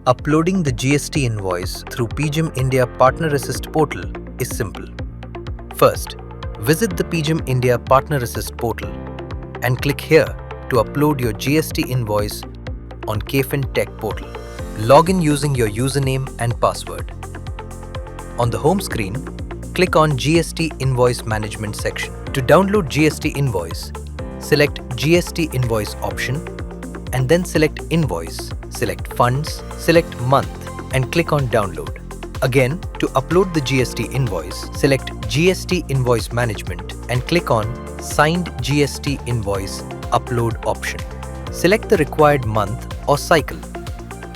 Uploading the GST invoice through PGIM India Partner Assist portal is simple. First, visit the PGIM India Partner Assist portal and click here to upload your GST invoice on KFin Tech portal. Log in using your username and password. On the home screen, click on GST Invoice Management section. To download GST invoice, select GST invoice option and then select Invoice, select Funds, select Month and click on Download. Again, to upload the GST invoice, select GST Invoice Management and click on Signed GST Invoice Upload option. Select the required month or cycle.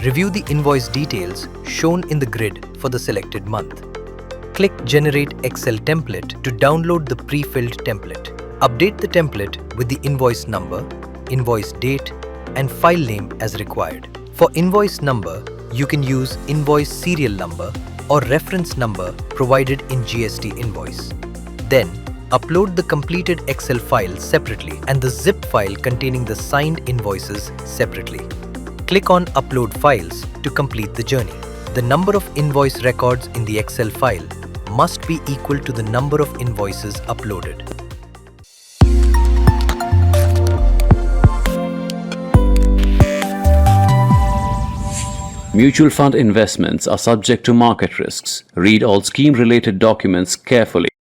Review the invoice details shown in the grid for the selected month. Click Generate Excel template to download the pre-filled template. Update the template with the invoice number, invoice date, and file name as required. For invoice number, you can use invoice serial number or reference number provided in GST invoice. Then, upload the completed Excel file separately and the zip file containing the signed invoices separately. Click on Upload Files to complete the journey. The number of invoice records in the Excel file must be equal to the number of invoices uploaded. Mutual fund investments are subject to market risks. Read all scheme-related documents carefully.